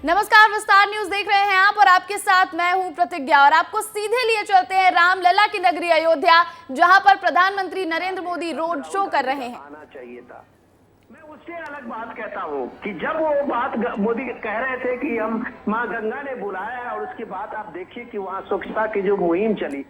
नमस्कार, विस्तार न्यूज देख रहे हैं आप और आपके साथ मैं हूं प्रतिज्ञा। और आपको सीधे लिए चलते हैं रामलला की नगरी अयोध्या, जहां पर प्रधानमंत्री नरेंद्र मोदी रोड शो कर रहे हैं। आना चाहिए था। मैं उससे अलग बात कहता हूँ कि जब वो बात मोदी कह रहे थे कि हम माँ गंगा ने बुलाया है, और उसकी बात आप देखिए कि वहाँ स्वच्छता की जो मुहिम चली।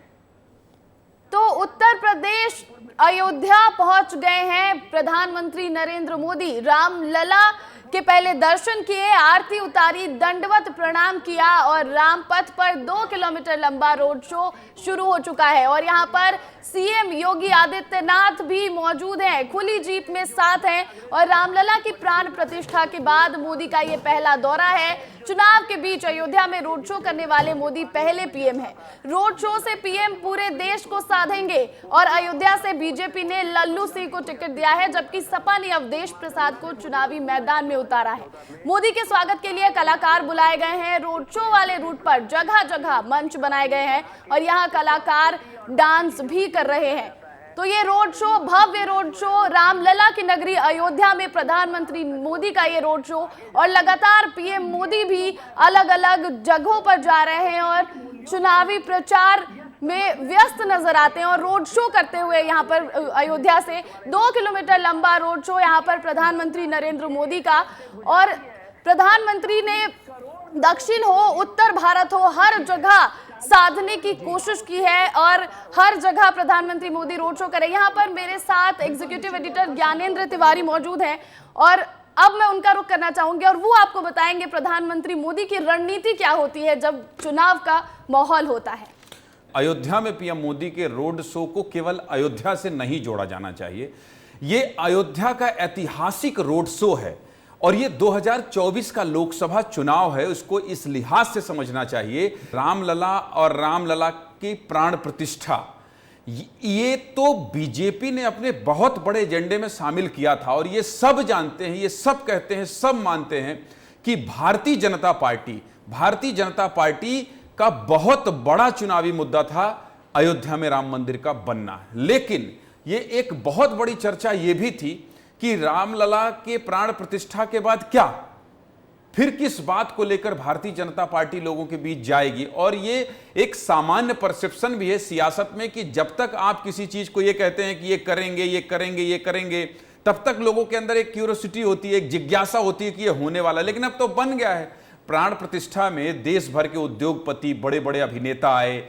तो उत्तर प्रदेश अयोध्या पहुंच गए हैं प्रधानमंत्री नरेंद्र मोदी। रामलला के पहले दर्शन किए, आरती उतारी, दंडवत प्रणाम किया और रामपथ पर 2 किलोमीटर लंबा रोड शो शुरू हो चुका है। और यहाँ पर सीएम योगी आदित्यनाथ भी मौजूद हैं, खुली जीप में साथ हैं। और रामलला की प्राण प्रतिष्ठा के बाद मोदी का ये पहला दौरा है। चुनाव के बीच अयोध्या में रोड शो करने वाले मोदी पहले पीएम हैं। रोड शो से पीएम पूरे देश को साधेंगे। और अयोध्या से बीजेपी ने लल्लू सिंह को टिकट दिया है, जबकि सपा ने अवधेश प्रसाद को चुनावी मैदान में उतारा है। मोदी के स्वागत के लिए कलाकार बुलाए गए हैं। रोड शो वाले रूट पर जगह जगह मंच बनाए गए हैं और यहाँ कलाकार डांस भी कर रहे हैं। तो ये रोड शो, भव्य रोड शो, रामलला की नगरी अयोध्या में प्रधानमंत्री मोदी का ये रोड शो, और लगातार पीएम मोदी भी अलग अलग जगहों पर जा रहे हैं और चुनावी प्रचार में व्यस्त नजर आते हैं और रोड शो करते हुए यहाँ पर अयोध्या से 2 किलोमीटर लंबा रोड शो यहाँ पर प्रधानमंत्री नरेंद्र मोदी का। और प्रधानमंत्री ने दक्षिण हो, उत्तर भारत हो, हर जगह साधने की कोशिश की है और हर जगह प्रधानमंत्री मोदी रोड शो करें। यहाँ पर मेरे साथ एग्जीक्यूटिव एडिटर ज्ञानेंद्र तिवारी मौजूद हैं और अब मैं उनका रुख करना चाहूंगी और वो आपको बताएंगे प्रधानमंत्री मोदी की रणनीति क्या होती है जब चुनाव का माहौल होता है। अयोध्या में पीएम मोदी के रोड शो को केवल अयोध्या से नहीं जोड़ा जाना चाहिए। ये अयोध्या का ऐतिहासिक रोड शो है और ये 2024 का लोकसभा चुनाव है, उसको इस लिहाज से समझना चाहिए। रामलला और रामलला की प्राण प्रतिष्ठा, ये तो बीजेपी ने अपने बहुत बड़े एजेंडे में शामिल किया था और ये सब जानते हैं, ये सब कहते हैं, सब मानते हैं कि भारतीय जनता पार्टी का बहुत बड़ा चुनावी मुद्दा था अयोध्या में राम मंदिर का बनना। लेकिन ये एक बहुत बड़ी चर्चा ये भी थी कि रामलला के प्राण प्रतिष्ठा के बाद क्या, फिर किस बात को लेकर भारतीय जनता पार्टी लोगों के बीच जाएगी। और ये एक सामान्य परसेप्शन भी है सियासत में कि जब तक आप किसी चीज को ये कहते हैं कि ये करेंगे, ये करेंगे, ये करेंगे, तब तक लोगों के अंदर एक क्यूरियोसिटी होती है, एक जिज्ञासा होती है कि ये होने वाला है। लेकिन अब तो बन गया है। प्राण प्रतिष्ठा में देश भर के उद्योगपति, बड़े बड़े अभिनेता आए,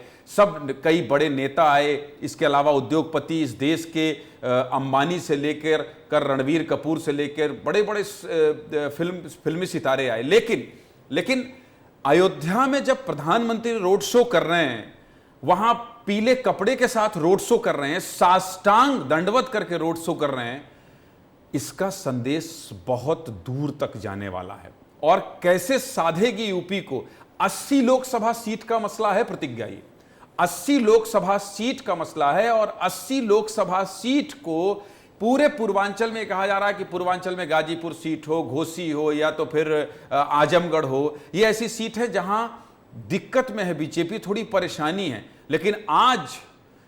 कई बड़े नेता आए। इसके अलावा उद्योगपति इस देश के अंबानी से लेकर रणवीर कपूर से लेकर बड़े बड़े फिल्मी सितारे आए। लेकिन अयोध्या में जब प्रधानमंत्री रोड शो कर रहे हैं, वहां पीले कपड़े के साथ रोड शो कर रहे हैं, साष्टांग दंडवत करके रोड शो कर रहे हैं, इसका संदेश बहुत दूर तक जाने वाला है। और कैसे साधेगी यूपी को? 80 लोकसभा सीट का मसला है प्रतिज्ञा। ये 80 लोकसभा सीट का मसला है और 80 लोकसभा सीट को पूरे पूर्वांचल में कहा जा रहा है कि पूर्वांचल में गाजीपुर सीट हो, घोसी हो या तो फिर आजमगढ़ हो, ये ऐसी सीट है जहां दिक्कत में है बीजेपी, थोड़ी परेशानी है। लेकिन आज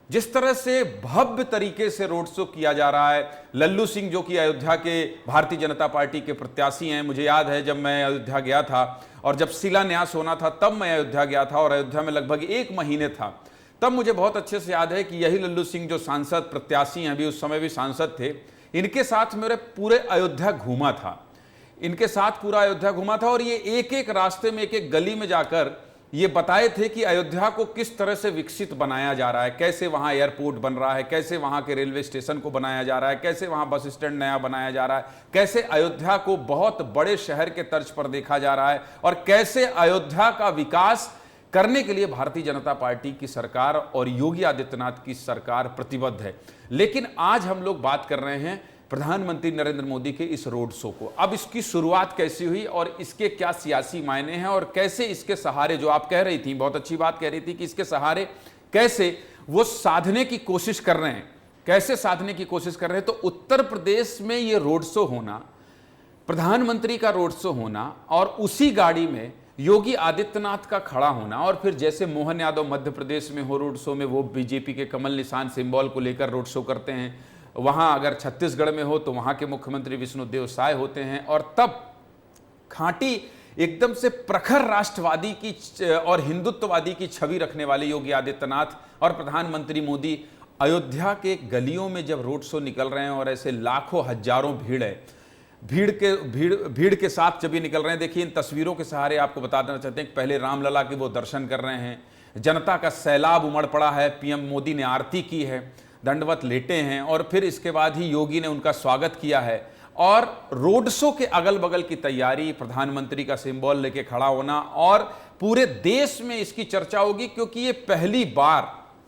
जिस तरह से भव्य तरीके से रोड शो किया जा रहा है, लल्लू सिंह जो कि अयोध्या के भारतीय जनता पार्टी के प्रत्याशी हैं, मुझे याद है जब मैं अयोध्या गया था और जब शिलान्यास होना था तब मैं अयोध्या गया था और अयोध्या में लगभग 1 महीने था, तब मुझे बहुत अच्छे से याद है कि यही लल्लू सिंह जो सांसद प्रत्याशी हैं, अभी उस समय भी सांसद थे, इनके साथ मेरे पूरे अयोध्या घूमा था, इनके साथ पूरा अयोध्या घूमा था। और ये एक एक रास्ते में, एक एक गली में जाकर ये बताए थे कि अयोध्या को किस तरह से विकसित बनाया जा रहा है, कैसे वहां एयरपोर्ट बन रहा है, कैसे वहां के रेलवे स्टेशन को बनाया जा रहा है, कैसे वहां बस स्टैंड नया बनाया जा रहा है, कैसे अयोध्या को बहुत बड़े शहर के तर्ज पर देखा जा रहा है और कैसे अयोध्या का विकास करने के लिए भारतीय जनता पार्टी की सरकार और योगी आदित्यनाथ की सरकार प्रतिबद्ध है। लेकिन आज हम लोग बात कर रहे हैं प्रधानमंत्री नरेंद्र मोदी के इस रोड शो को। अब इसकी शुरुआत कैसी हुई और इसके क्या सियासी मायने हैं और कैसे इसके सहारे, जो आप कह रही थी, बहुत अच्छी बात कह रही थी कि इसके सहारे कैसे वो साधने की कोशिश कर रहे हैं, कैसे साधने की कोशिश कर रहे हैं। तो उत्तर प्रदेश में ये रोड शो होना, प्रधानमंत्री का रोड शो होना और उसी गाड़ी में योगी आदित्यनाथ का खड़ा होना, और फिर जैसे मोहन यादव मध्य प्रदेश में हो रोड शो में, वो बीजेपी के कमल निशान सिंबल को लेकर रोड शो करते हैं, वहां अगर छत्तीसगढ़ में हो तो वहां के मुख्यमंत्री विष्णुदेव साय होते हैं, और तब खांटी एकदम से प्रखर राष्ट्रवादी की और हिंदुत्ववादी की छवि रखने वाले योगी आदित्यनाथ और प्रधानमंत्री मोदी अयोध्या के गलियों में जब रोड शो निकल रहे हैं और ऐसे लाखों हजारों भीड़ है, भीड़ के साथ जब ये निकल रहे हैं, देखिए इन तस्वीरों के सहारे आपको बता देना चाहते हैं कि पहले रामलला के वो दर्शन कर रहे हैं, जनता का सैलाब उमड़ पड़ा है, पीएम मोदी ने आरती की है, दंडवत लेटे हैं और फिर इसके बाद ही योगी ने उनका स्वागत किया है। और रोड शो के अगल बगल की तैयारी, प्रधानमंत्री का सिंबल लेके खड़ा होना, और पूरे देश में इसकी चर्चा होगी क्योंकि ये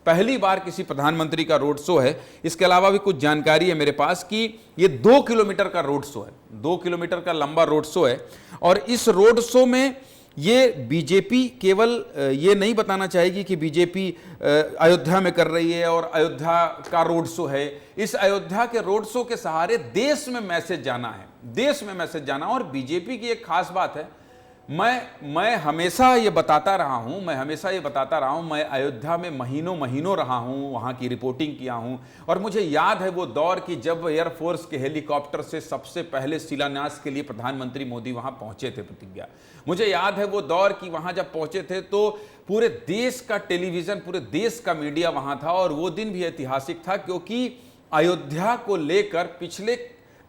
पहली बार किसी प्रधानमंत्री का रोड शो है। इसके अलावा भी कुछ जानकारी है मेरे पास कि ये 2 किलोमीटर का रोड शो है, 2 किलोमीटर का लंबा रोड शो है। और इस रोड शो में ये बीजेपी केवल ये नहीं बताना चाहेगी कि बीजेपी अयोध्या में कर रही है और अयोध्या का रोड शो है। इस अयोध्या के रोड शो के सहारे देश में मैसेज जाना है, देश में मैसेज जाना। और बीजेपी की एक खास बात है, मैं हमेशा ये बताता रहा हूं, मैं अयोध्या में महीनों रहा हूं, वहां की रिपोर्टिंग किया हूं और मुझे याद है वो दौर कि जब एयरफोर्स के हेलीकॉप्टर से सबसे पहले शिलान्यास के लिए प्रधानमंत्री मोदी वहां पहुंचे थे प्रतिज्ञा। मुझे याद है वो दौर कि वहां जब पहुंचे थे तो पूरे देश का टेलीविजन, पूरे देश का मीडिया वहां था और वो दिन भी ऐतिहासिक था क्योंकि अयोध्या को लेकर पिछले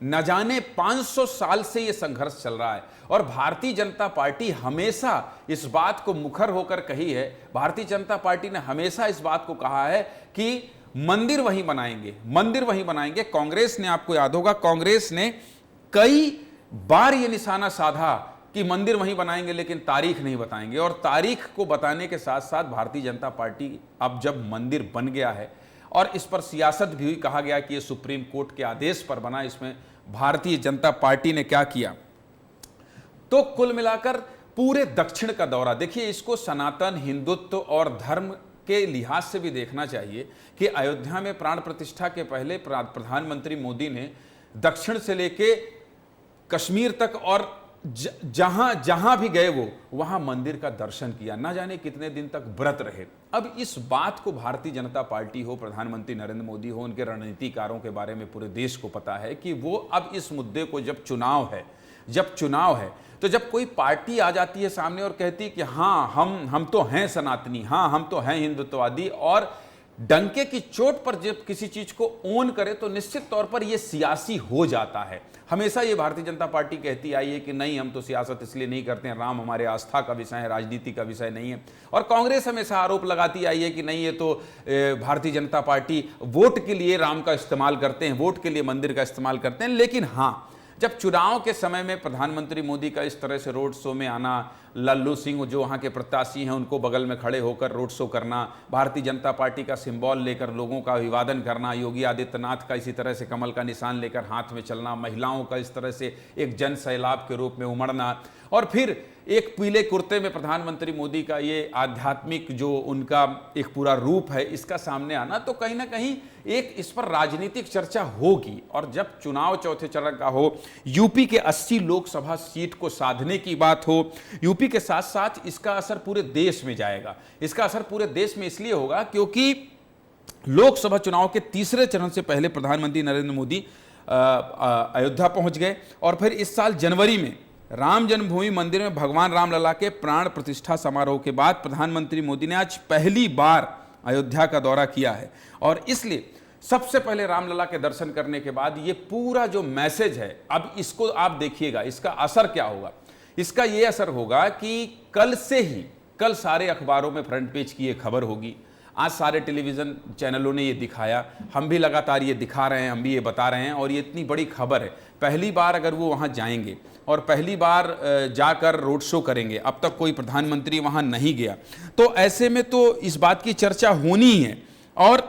न जाने 500 साल से यह संघर्ष चल रहा है और भारतीय जनता पार्टी हमेशा इस बात को मुखर होकर कही है, भारतीय जनता पार्टी ने हमेशा इस बात को कहा है कि मंदिर वहीं बनाएंगे। कांग्रेस ने, आपको याद होगा, कांग्रेस ने कई बार यह निशाना साधा कि मंदिर वहीं बनाएंगे लेकिन तारीख नहीं बताएंगे। और तारीख को बताने के साथ साथ भारतीय जनता पार्टी अब जब मंदिर बन गया है और इस पर सियासत भी हुई, कहा गया कि यह सुप्रीम कोर्ट के आदेश पर बना, इसमें भारतीय जनता पार्टी ने क्या किया। तो कुल मिलाकर पूरे दक्षिण का दौरा, देखिए इसको सनातन हिंदुत्व और धर्म के लिहाज से भी देखना चाहिए कि अयोध्या में प्राण प्रतिष्ठा के पहले प्रधानमंत्री मोदी ने दक्षिण से लेके कश्मीर तक और जहां भी गए वो वहां मंदिर का दर्शन किया, ना जाने कितने दिन तक व्रत रहे। अब इस बात को भारतीय जनता पार्टी हो, प्रधानमंत्री नरेंद्र मोदी हो, उनके रणनीतिकारों के बारे में पूरे देश को पता है कि वो अब इस मुद्दे को, जब चुनाव है तो जब कोई पार्टी आ जाती है सामने और कहती है कि हाँ हम तो हैं सनातनी, हाँ हम तो हैं हिंदुत्ववादी, और डंके की चोट पर जब किसी चीज को ओन करे तो निश्चित तौर पर यह सियासी हो जाता है। हमेशा ये भारतीय जनता पार्टी कहती आई है कि नहीं, हम तो सियासत इसलिए नहीं करते हैं, राम हमारे आस्था का विषय है, राजनीति का विषय नहीं है। और कांग्रेस हमेशा आरोप लगाती आई है कि नहीं, ये तो भारतीय जनता पार्टी वोट के लिए राम का इस्तेमाल करते हैं, वोट के लिए मंदिर का इस्तेमाल करते हैं। लेकिन हाँ, जब चुनाव के समय में प्रधानमंत्री मोदी का इस तरह से रोड शो में आना, लल्लू सिंह जो वहाँ के प्रत्याशी हैं उनको बगल में खड़े होकर रोड शो करना, भारतीय जनता पार्टी का सिंबल लेकर लोगों का अभिवादन करना, योगी आदित्यनाथ का इसी तरह से कमल का निशान लेकर हाथ में चलना, महिलाओं का इस तरह से एक जन सैलाब के रूप में उमड़ना, और फिर एक पीले कुर्ते में प्रधानमंत्री मोदी का ये आध्यात्मिक जो उनका एक पूरा रूप है, इसका सामने आना, तो कहीं ना कहीं एक इस पर राजनीतिक चर्चा होगी। और जब चुनाव चौथे चरण का हो, यूपी के 80 लोकसभा सीट को साधने की बात हो, यूपी के साथ साथ इसका असर पूरे देश में जाएगा। इसका असर पूरे देश में इसलिए होगा क्योंकि लोकसभा चुनाव के तीसरे चरण से पहले प्रधानमंत्री नरेंद्र मोदी अयोध्या पहुंच गए और फिर इस साल जनवरी में राम जन्मभूमि मंदिर में भगवान रामलला के प्राण प्रतिष्ठा समारोह के बाद प्रधानमंत्री मोदी ने आज पहली बार अयोध्या का दौरा किया है। और इसलिए सबसे पहले रामलला के दर्शन करने के बाद ये पूरा जो मैसेज है, अब इसको आप देखिएगा, इसका असर क्या होगा। इसका ये असर होगा कि कल सारे अखबारों में फ्रंट पेज की ये खबर होगी, आज सारे टेलीविजन चैनलों ने ये दिखाया, हम भी लगातार ये दिखा रहे हैं, हम भी ये बता रहे हैं, और ये इतनी बड़ी खबर है। पहली बार अगर वो वहाँ जाएंगे और पहली बार जाकर रोड शो करेंगे, अब तक कोई प्रधानमंत्री वहाँ नहीं गया, तो ऐसे में तो इस बात की चर्चा होनी ही है। और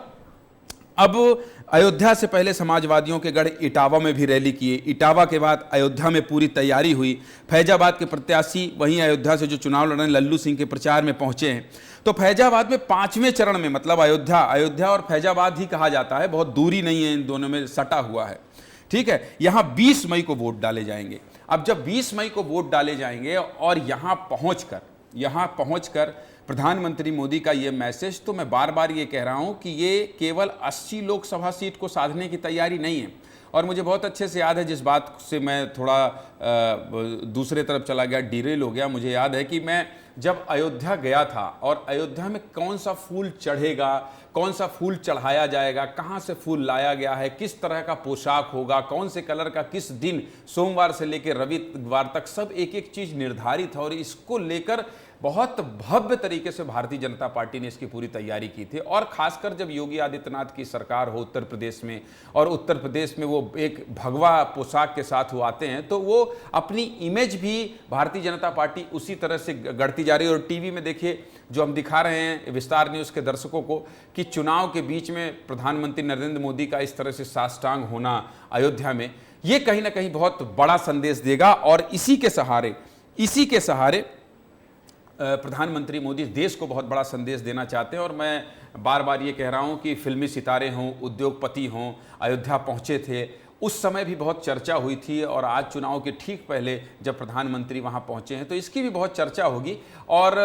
अब अयोध्या से पहले समाजवादियों के गढ़ इटावा में भी रैली किए, इटावा के बाद अयोध्या में पूरी तैयारी हुई। फैजाबाद के प्रत्याशी वहीं अयोध्या से जो चुनाव लड़ रहे हैं लल्लू सिंह के प्रचार में पहुंचे हैं। तो फैजाबाद में 5वें चरण में, मतलब अयोध्या और फैजाबाद ही कहा जाता है, बहुत दूरी नहीं है, इन दोनों में सटा हुआ है, ठीक है। यहां 20 मई को वोट डाले जाएंगे। अब जब 20 मई को वोट डाले जाएंगे और यहां पहुंचकर प्रधानमंत्री मोदी का ये मैसेज, तो मैं बार बार ये कह रहा हूं कि ये केवल 80 लोकसभा सीट को साधने की तैयारी नहीं है, और मुझे बहुत अच्छे से याद है, जिस बात से मैं थोड़ा दूसरे तरफ चला गया, डिरेल हो गया, मुझे याद है कि मैं जब अयोध्या गया था और अयोध्या में कौन सा फूल चढ़ेगा, कौन सा फूल चढ़ाया जाएगा, कहाँ से फूल लाया गया है, किस तरह का पोशाक होगा, कौन से कलर का किस दिन, सोमवार से लेकर रविवार तक सब एक एक चीज निर्धारित है। और इसको लेकर बहुत भव्य तरीके से भारतीय जनता पार्टी ने इसकी पूरी तैयारी की थी। और खासकर जब योगी आदित्यनाथ की सरकार हो उत्तर प्रदेश में, और उत्तर प्रदेश में वो एक भगवा पोशाक के साथ वो आते हैं, तो वो अपनी इमेज भी भारतीय जनता पार्टी उसी तरह से गढ़ती जा रही है। और टीवी में देखिए, जो हम दिखा रहे हैं विस्तार न्यूज़ के दर्शकों को, कि चुनाव के बीच में प्रधानमंत्री नरेंद्र मोदी का इस तरह से साष्टांग होना अयोध्या में, ये कहीं ना कहीं बहुत बड़ा संदेश देगा। और इसी के सहारे प्रधानमंत्री मोदी देश को बहुत बड़ा संदेश देना चाहते हैं। और मैं बार बार ये कह रहा हूँ कि फिल्मी सितारे हों, उद्योगपति हों, अयोध्या पहुँचे थे, उस समय भी बहुत चर्चा हुई थी। और आज चुनाव के ठीक पहले जब प्रधानमंत्री वहाँ पहुँचे हैं, तो इसकी भी बहुत चर्चा होगी। और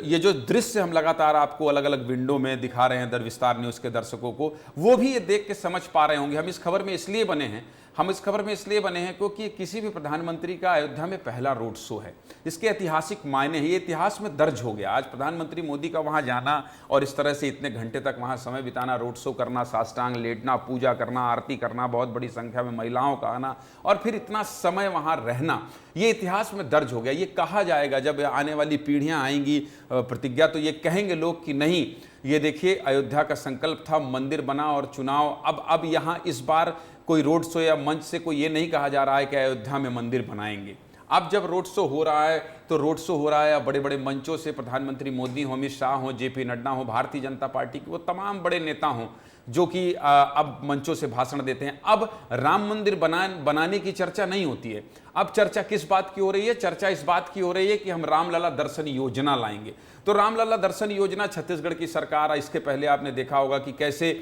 ये जो दृश्य हम लगातार आपको अलग अलग विंडो में दिखा रहे हैं विस्तार न्यूज़ के दर्शकों को, वो भी ये देख के समझ पा रहे होंगे। हम इस खबर में इसलिए बने हैं क्योंकि किसी भी प्रधानमंत्री का अयोध्या में पहला रोड शो है। इसके ऐतिहासिक मायने हैं, ये इतिहास में दर्ज हो गया। आज प्रधानमंत्री मोदी का वहाँ जाना और इस तरह से इतने घंटे तक वहाँ समय बिताना, रोड शो करना, साष्टांग लेटना, पूजा करना, आरती करना, बहुत बड़ी संख्या में महिलाओं का आना और फिर इतना समय वहाँ रहना, ये इतिहास में दर्ज हो गया। ये कहा जाएगा, जब आने वाली पीढ़ियाँ आएंगी प्रतिज्ञा, तो ये कहेंगे लोग कि नहीं, ये देखिए अयोध्या का संकल्प था, मंदिर बना और चुनाव। अब यहाँ इस बार कोई रोड शो या मंच से कोई ये नहीं कहा जा रहा है कि अयोध्या में मंदिर बनाएंगे। अब जब रोड शो हो रहा है तो रोड शो हो रहा है बड़े बड़े मंचों से, प्रधानमंत्री मोदी हो, अमित शाह हो, जेपी नड्डा हो, भारतीय जनता पार्टी के वो तमाम बड़े नेता हों जो कि अब मंचों से भाषण देते हैं। अब राम मंदिर बनाने की चर्चा नहीं होती है। अब चर्चा किस बात की हो रही है? चर्चा इस बात की हो रही है कि हम रामलला दर्शन योजना लाएंगे। तो रामलला दर्शन योजना छत्तीसगढ़ की सरकार, इसके पहले आपने देखा होगा कि कैसे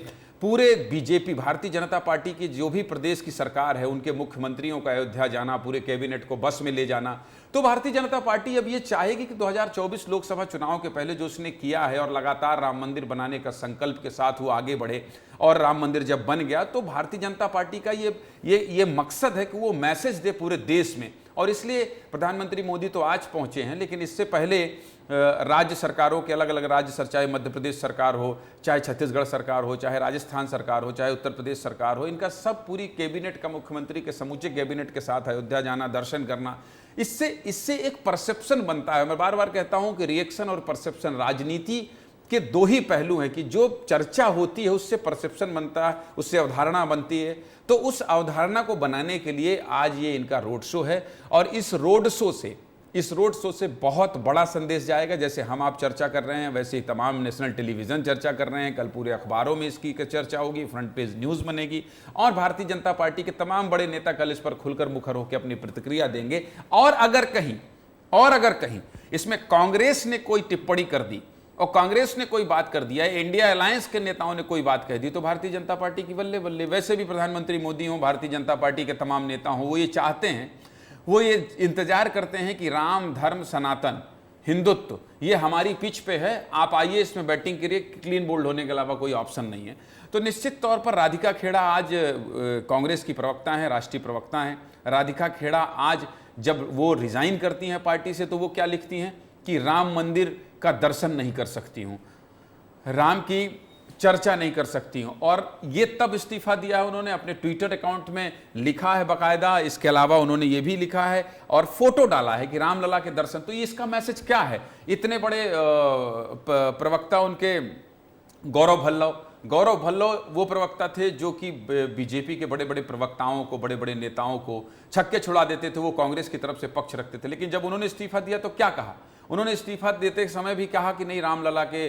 पूरे बीजेपी, भारतीय जनता पार्टी की जो भी प्रदेश की सरकार है, उनके मुख्यमंत्रियों का अयोध्या जाना, पूरे कैबिनेट को बस में ले जाना। तो भारतीय जनता पार्टी अब ये चाहेगी कि 2024 लोकसभा चुनाव के पहले जो उसने किया है और लगातार राम मंदिर बनाने का संकल्प के साथ वो आगे बढ़े, और राम मंदिर जब बन गया तो भारतीय जनता पार्टी का ये मकसद है कि वो मैसेज दे पूरे देश में। और इसलिए प्रधानमंत्री मोदी तो आज पहुंचे हैं, लेकिन इससे पहले राज्य सरकारों के अलग अलग राज्य, चाहे मध्य प्रदेश सरकार हो, चाहे छत्तीसगढ़ सरकार हो, चाहे राजस्थान सरकार हो, चाहे उत्तर प्रदेश सरकार हो, इनका सब पूरी कैबिनेट का, मुख्यमंत्री के समूचे कैबिनेट के साथ अयोध्या जाना, दर्शन करना, इससे एक परसेप्शन बनता है। मैं बार बार कहता हूं कि रिएक्शन और परसेप्शन, राजनीति के दो ही पहलू हैं कि जो चर्चा होती है उससे परसेप्शन बनता है, उससे अवधारणा बनती है। तो उस अवधारणा को बनाने के लिए आज ये इनका रोड शो है, और इस रोड शो से बहुत बड़ा संदेश जाएगा। जैसे हम आप चर्चा कर रहे हैं, वैसे ही तमाम नेशनल टेलीविजन चर्चा कर रहे हैं। कल पूरे अखबारों में इसकी चर्चा होगी, फ्रंट पेज न्यूज़ बनेगी, और भारतीय जनता पार्टी के तमाम बड़े नेता कल इस पर खुलकर मुखर होकर अपनी प्रतिक्रिया देंगे। और अगर कहीं इसमें कांग्रेस ने कोई टिप्पणी कर दी और कांग्रेस ने कोई बात कर दिया, इंडिया अलायंस के नेताओं ने कोई बात कह दी, तो भारतीय जनता पार्टी की बल्ले बल्ले। वैसे भी प्रधानमंत्री मोदी हो, भारतीय जनता पार्टी के तमाम नेता हों, वो ये चाहते हैं, वो ये इंतजार करते हैं कि राम, धर्म, सनातन, हिंदुत्व ये हमारी पिच पे है, आप आइए इसमें बैटिंग करिए, क्लीन बोल्ड होने के अलावा कोई ऑप्शन नहीं है। तो निश्चित तौर पर राधिका खेड़ा आज कांग्रेस की प्रवक्ता हैं, राष्ट्रीय प्रवक्ता हैं। राधिका खेड़ा आज जब वो रिजाइन करती हैं पार्टी से, तो वो क्या लिखती हैं कि राम मंदिर का दर्शन नहीं कर सकती हूँ, राम की चर्चा नहीं कर सकती हूँ। और ये तब इस्तीफा दिया है उन्होंने, अपने ट्विटर अकाउंट में लिखा है बाकायदा। इसके अलावा उन्होंने ये भी लिखा है और फोटो डाला है कि रामलला के दर्शन। तो ये इसका मैसेज क्या है? इतने बड़े प्रवक्ता उनके गौरव भल्लव वो प्रवक्ता थे जो कि बीजेपी के बड़े बड़े प्रवक्ताओं को, बड़े बड़े नेताओं को छक्के छुड़ा देते थे, वो कांग्रेस की तरफ से पक्ष रखते थे। लेकिन जब उन्होंने इस्तीफा दिया तो क्या कहा? उन्होंने इस्तीफा देते समय भी कहा कि नहीं, रामलला के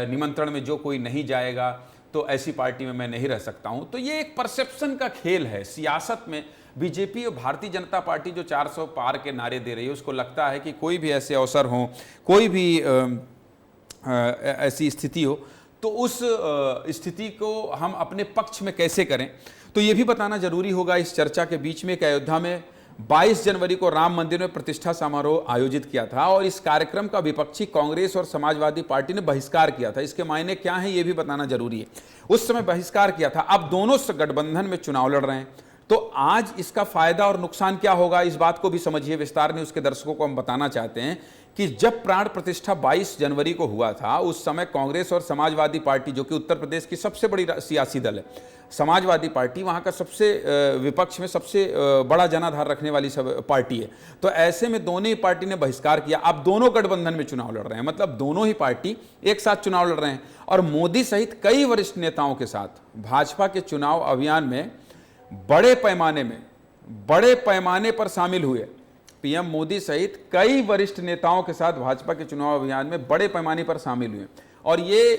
निमंत्रण में जो कोई नहीं जाएगा तो ऐसी पार्टी में मैं नहीं रह सकता हूं। तो ये एक परसेप्शन का खेल है सियासत में। बीजेपी और भारतीय जनता पार्टी जो 400 पार के नारे दे रही है, उसको लगता है कि कोई भी ऐसे अवसर हो, कोई भी ऐसी स्थिति हो, तो उस स्थिति को हम अपने पक्ष में कैसे करें। तो ये भी बताना जरूरी होगा इस चर्चा के बीच में कि अयोध्या में 22 जनवरी को राम मंदिर में प्रतिष्ठा समारोह आयोजित किया था और इस कार्यक्रम का विपक्षी कांग्रेस और समाजवादी पार्टी ने बहिष्कार किया था। इसके मायने क्या हैं ये भी बताना जरूरी है। उस समय बहिष्कार किया था, अब दोनों गठबंधन में चुनाव लड़ रहे हैं, तो आज इसका फायदा और नुकसान क्या होगा इस बात को भी समझिए विस्तार में। उसके दर्शकों को हम बताना चाहते हैं कि जब प्राण प्रतिष्ठा 22 जनवरी को हुआ था, उस समय कांग्रेस और समाजवादी पार्टी, जो कि उत्तर प्रदेश की सबसे बड़ी सियासी दल है, समाजवादी पार्टी वहां का सबसे विपक्ष में सबसे बड़ा जनाधार रखने वाली पार्टी है, तो ऐसे में दोनों ही पार्टी ने बहिष्कार किया। अब दोनों गठबंधन में चुनाव लड़ रहे हैं, मतलब दोनों ही पार्टी एक साथ चुनाव लड़ रहे हैं और मोदी सहित कई वरिष्ठ नेताओं के साथ भाजपा के चुनाव अभियान में बड़े पैमाने पर शामिल हुए। पीएम मोदी सहित कई वरिष्ठ नेताओं के साथ भाजपा के चुनाव अभियान में बड़े पैमाने पर शामिल हुए और ये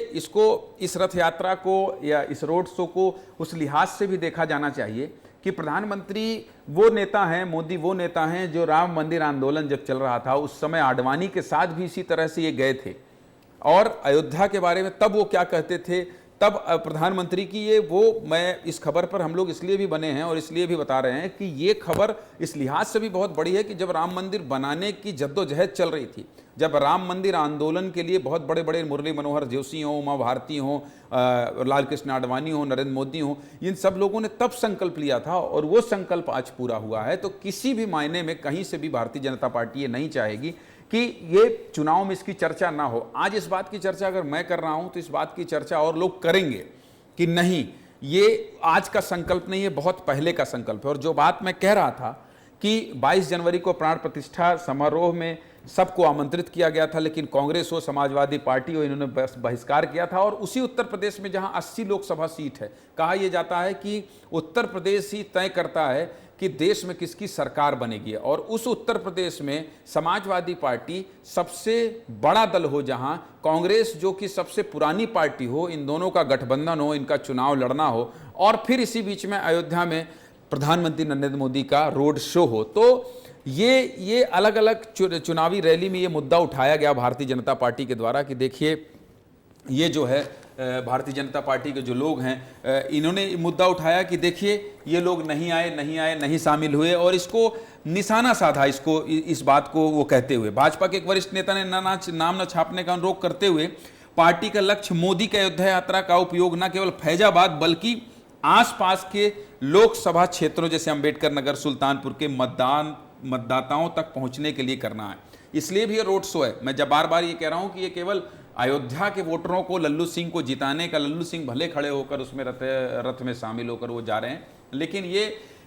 इस रथ यात्रा को या इस रोड शो को उस लिहाज से भी देखा जाना चाहिए कि प्रधानमंत्री वो नेता हैं, मोदी वो नेता हैं जो राम मंदिर आंदोलन जब चल रहा था उस समय आडवाणी के साथ भी इसी तरह से ये गए थे और अयोध्या के बारे में तब वो क्या कहते थे, तब प्रधानमंत्री की मैं इस खबर पर हम लोग इसलिए भी बने हैं और इसलिए भी बता रहे हैं कि ये खबर इस लिहाज से भी बहुत बड़ी है कि जब राम मंदिर बनाने की जद्दोजहद चल रही थी, जब राम मंदिर आंदोलन के लिए बहुत बड़े बड़े मुरली मनोहर जोशी हों, उमा भारती हों, लाल कृष्ण आडवाणी हों, नरेंद्र मोदी हों, इन सब लोगों ने तब संकल्प लिया था और वो संकल्प आज पूरा हुआ है। तो किसी भी मायने में कहीं से भी भारतीय जनता पार्टी ये नहीं चाहेगी कि ये चुनाव में इसकी चर्चा ना हो। आज इस बात की चर्चा अगर मैं कर रहा हूं तो इस बात की चर्चा और लोग करेंगे कि नहीं, ये आज का संकल्प नहीं है, बहुत पहले का संकल्प है। और जो बात मैं कह रहा था कि 22 जनवरी को प्राण प्रतिष्ठा समारोह में सबको आमंत्रित किया गया था, लेकिन कांग्रेस हो, समाजवादी पार्टी हो, इन्होंने बहिष्कार किया था। और उसी उत्तर प्रदेश में जहां 80 लोकसभा सीट है, कहा यह जाता है कि उत्तर प्रदेश ही तय करता है कि देश में किसकी सरकार बनेगी और उस उत्तर प्रदेश में समाजवादी पार्टी सबसे बड़ा दल हो, जहां कांग्रेस जो कि सबसे पुरानी पार्टी हो, इन दोनों का गठबंधन हो, इनका चुनाव लड़ना हो और फिर इसी बीच में अयोध्या में प्रधानमंत्री नरेंद्र मोदी का रोड शो हो। तो ये अलग अलग चुनावी रैली में ये मुद्दा उठाया गया भारतीय जनता पार्टी के द्वारा कि देखिए ये जो है भारतीय जनता पार्टी के जो लोग हैं इन्होंने मुद्दा उठाया कि देखिए ये लोग नहीं शामिल हुए और इसको निशाना साधा, इस बात को वो कहते हुए भाजपा के एक वरिष्ठ नेता ने नाम न छापने का अनुरोध करते हुए पार्टी का लक्ष्य मोदी के अयोध्या यात्रा का उपयोग न केवल फैजाबाद बल्कि आसपास के लोकसभा क्षेत्रों जैसे अंबेडकर नगर, सुल्तानपुर के मतदाताओं तक पहुंचने के लिए करना है। इसलिए भी ये रोड शो है। मैं जब बार बार ये कह रहा हूं कि ये केवल अयोध्या के वोटरों को लल्लू सिंह को जिताने का, लल्लू सिंह भले खड़े होकर उसमें रथ में शामिल होकर वो जा रहे हैं, लेकिन ये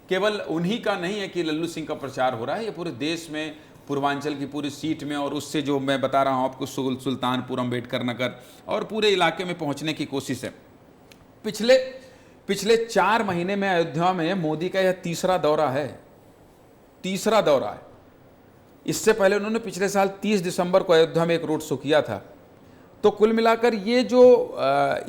केवल उन्हीं का नहीं है कि लल्लू सिंह का प्रचार हो रहा है, ये पूरे देश में, पूर्वांचल की पूरी सीट में और उससे जो मैं बता रहा हूं आपको सुल्तानपुर, अंबेडकर नगर और पूरे इलाके में पहुंचने की कोशिश है। पिछले 4 महीने में अयोध्या में मोदी का यह तीसरा दौरा है। इससे पहले उन्होंने पिछले साल 30 दिसंबर को अयोध्या में एक रोड शो किया था। तो कुल मिलाकर ये जो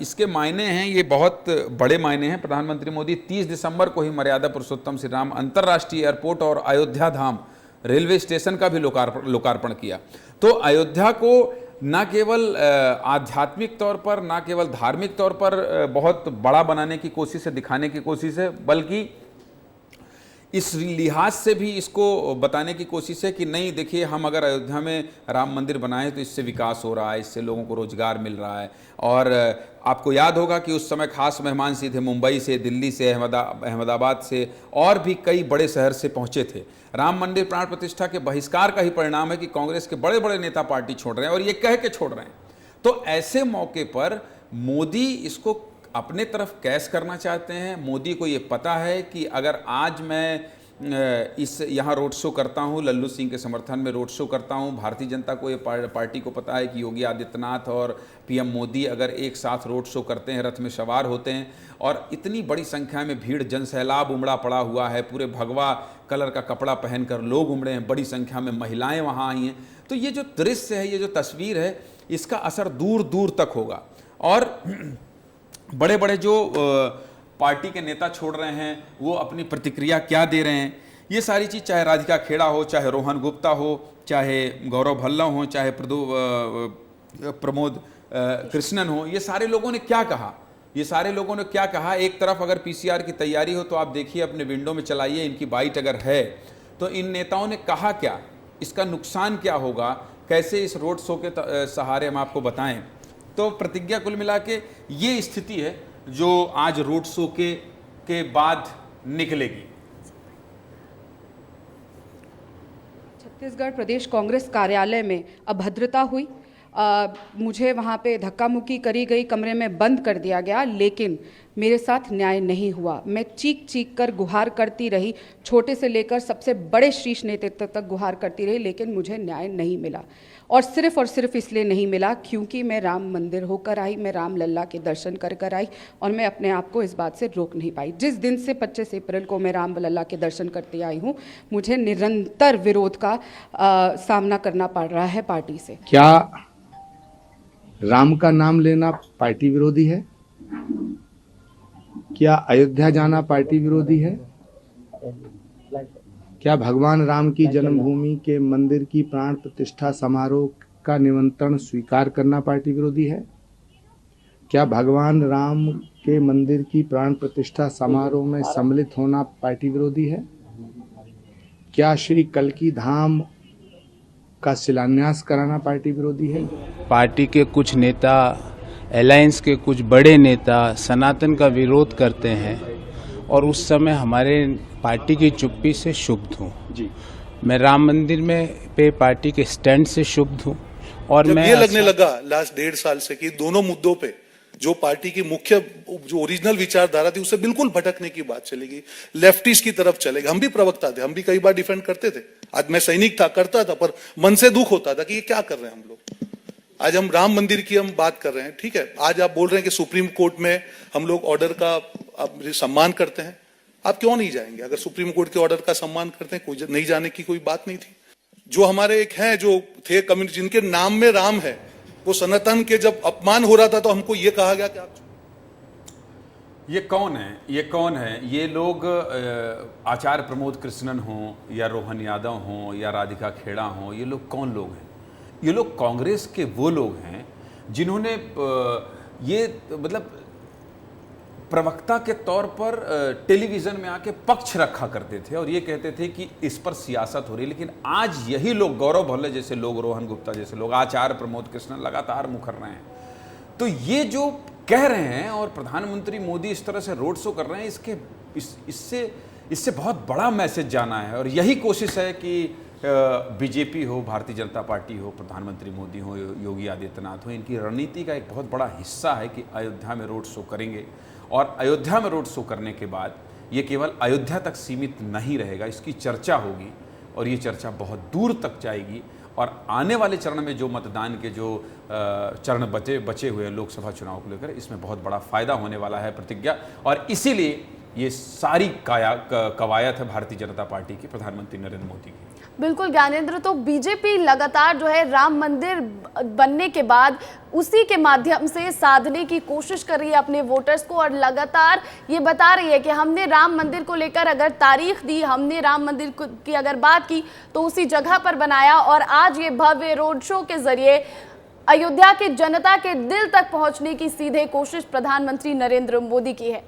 इसके मायने हैं ये बहुत बड़े मायने हैं। प्रधानमंत्री मोदी 30 दिसंबर को ही मर्यादा पुरुषोत्तम श्री राम अंतर्राष्ट्रीय एयरपोर्ट और अयोध्या धाम रेलवे स्टेशन का भी लोकार्पण किया। तो अयोध्या को न केवल आध्यात्मिक तौर पर, न केवल धार्मिक तौर पर बहुत बड़ा बनाने की कोशिश है, दिखाने की कोशिश है, बल्कि इस लिहाज से भी इसको बताने की कोशिश है कि नहीं देखिए, हम अगर अयोध्या में राम मंदिर बनाएं तो इससे विकास हो रहा है, इससे लोगों को रोजगार मिल रहा है। और आपको याद होगा कि उस समय खास मेहमान सीधे मुंबई से, दिल्ली से, अहमदाबाद से और भी कई बड़े शहर से पहुंचे थे। राम मंदिर प्राण प्रतिष्ठा के बहिष्कार का ही परिणाम है कि कांग्रेस के बड़े बड़े नेता पार्टी छोड़ रहे हैं और ये कह के छोड़ रहे हैं। तो ऐसे मौके पर मोदी इसको अपने तरफ कैश करना चाहते हैं। मोदी को ये पता है कि अगर आज मैं यहाँ रोड शो करता हूँ, लल्लू सिंह के समर्थन में रोड शो करता हूँ, भारतीय जनता को ये पार्टी को पता है कि योगी आदित्यनाथ और पीएम मोदी अगर एक साथ रोड शो करते हैं, रथ में सवार होते हैं और इतनी बड़ी संख्या में भीड़, जनसैलाब उमड़ा पड़ा हुआ है, पूरे भगवा कलर का कपड़ा पहनकर लोग उमड़े हैं, बड़ी संख्या में महिलाएं वहाँ आई हैं, तो ये जो दृश्य है, ये जो तस्वीर है, इसका असर दूर दूर तक होगा। और बड़े बड़े जो पार्टी के नेता छोड़ रहे हैं वो अपनी प्रतिक्रिया क्या दे रहे हैं, ये सारी चीज़, चाहे राधिका खेड़ा हो, चाहे रोहन गुप्ता हो, चाहे गौरव भल्ला हो, चाहे प्रमोद कृष्णन हो, ये सारे लोगों ने क्या कहा। एक तरफ अगर पीसीआर की तैयारी हो तो आप देखिए, अपने विंडो में चलाइए, इनकी बाइट अगर है तो इन नेताओं ने कहा क्या, इसका नुकसान क्या होगा, कैसे इस रोड शो के सहारे हम आपको बताएं। तो प्रतिज्ञा कुल मिला के ये स्थिति है जो आज रोड शो के बाद निकलेगी। छत्तीसगढ़ प्रदेश कांग्रेस कार्यालय में अभद्रता हुई, मुझे वहाँ पे धक्का मुक्की करी गई, कमरे में बंद कर दिया गया, लेकिन मेरे साथ न्याय नहीं हुआ। मैं चीख चीख कर गुहार करती रही, छोटे से लेकर सबसे बड़े शीर्ष नेतृत्व तक गुहार करती रही, लेकिन मुझे न्याय नहीं मिला। और सिर्फ इसलिए नहीं मिला क्योंकि मैं राम मंदिर होकर आई, मैं राम लल्ला के दर्शन कर कर आई, और मैं अपने आप को इस बात से रोक नहीं पाई। जिस दिन से 25 अप्रैल को मैं राम लल्ला के दर्शन करते आई हूँ, मुझे निरंतर विरोध का सामना करना पड़ रहा है पार्टी से। क्या राम का नाम लेना पार्टी विरोधी है? क्या अयोध्या जाना पार्टी विरोधी है? क्या भगवान राम की जन्मभूमि के मंदिर की प्राण प्रतिष्ठा समारोह का निमंत्रण स्वीकार करना पार्टी विरोधी है? क्या भगवान राम के मंदिर की प्राण प्रतिष्ठा समारोह में सम्मिलित होना पार्टी विरोधी है? क्या श्री कल्की धाम का शिलान्यास कराना पार्टी विरोधी है? पार्टी के कुछ नेता, अलायंस के कुछ बड़े नेता सनातन का विरोध करते हैं और उस समय हमारे पार्टी की चुप्पी से क्षुब्ध हूँ। मैं राम मंदिर में पे पार्टी के स्टैंड से क्षुब्ध हूँ। और जब मैं ये लगने लगा लास्ट 1.5 साल से कि दोनों मुद्दों पे जो पार्टी की मुख्य जो ओरिजिनल विचारधारा थी उससे बिल्कुल भटकने की बात चलेगी, लेफ्टिस्ट की तरफ चलेगा। हम भी प्रवक्ता थे, हम भी कई बार डिफेंड करते थे। आज मैं सैनिक था, करता था, पर मन से दुख होता था कि ये क्या कर रहे हैं हम लोग। आज हम राम मंदिर की हम बात कर रहे हैं, ठीक है। आज आप बोल रहे हैं कि सुप्रीम कोर्ट में हम लोग ऑर्डर का सम्मान करते हैं। आप क्यों नहीं जाएंगे? अगर सुप्रीम कोर्ट के ऑर्डर का सम्मान करते हैं, कोई नहीं जाने की कोई बात नहीं थी। जो हमारे एक हैं जो थे कम्युनिटी जिनके नाम में राम है, वो सनातन के जब अपमान हो रहा था तो हमको ये कहा गया कि आप ये कौन है? ये कौन है? ये लोग आचार्य प्रमोद कृष्णन हों या रोहन यादव हों या राधिका खेड़ा हों, ये लोग कौन लोग हैं? ये लोग कांग्रेस के वो लोग हैं जिन्होंने ये मतलब प्रवक्ता के तौर पर टेलीविज़न में आके पक्ष रखा करते थे और ये कहते थे कि इस पर सियासत हो रही है। लेकिन आज यही लोग, गौरव भल्ले जैसे लोग, रोहन गुप्ता जैसे लोग, आचार्य प्रमोद कृष्णन लगातार मुखर रहे हैं। तो ये जो कह रहे हैं और प्रधानमंत्री मोदी इस तरह से रोड शो कर रहे हैं, इससे बहुत बड़ा मैसेज जाना है। और यही कोशिश है कि बीजेपी हो, भारतीय जनता पार्टी हो, प्रधानमंत्री मोदी हो, योगी आदित्यनाथ हो, इनकी रणनीति का एक बहुत बड़ा हिस्सा है कि अयोध्या में रोड शो करेंगे। और अयोध्या में रोड शो करने के बाद ये केवल अयोध्या तक सीमित नहीं रहेगा, इसकी चर्चा होगी और ये चर्चा बहुत दूर तक जाएगी। और आने वाले चरण में जो मतदान के जो चरण बचे हुए लोकसभा चुनाव को लेकर, इसमें बहुत बड़ा फायदा होने वाला है प्रतिज्ञा। और इसीलिए ये सारी कवायद है भारतीय जनता पार्टी की, प्रधानमंत्री नरेंद्र मोदी की। बिल्कुल ज्ञानेंद्र, तो बीजेपी लगातार जो है राम मंदिर बनने के बाद उसी के माध्यम से साधने की कोशिश कर रही है अपने वोटर्स को, और लगातार ये बता रही है कि हमने राम मंदिर को लेकर अगर तारीख दी, हमने राम मंदिर की अगर बात की तो उसी जगह पर बनाया। और आज ये भव्य रोड शो के जरिए अयोध्या की जनता के दिल तक पहुंचने की सीधे कोशिश प्रधानमंत्री नरेंद्र मोदी की है।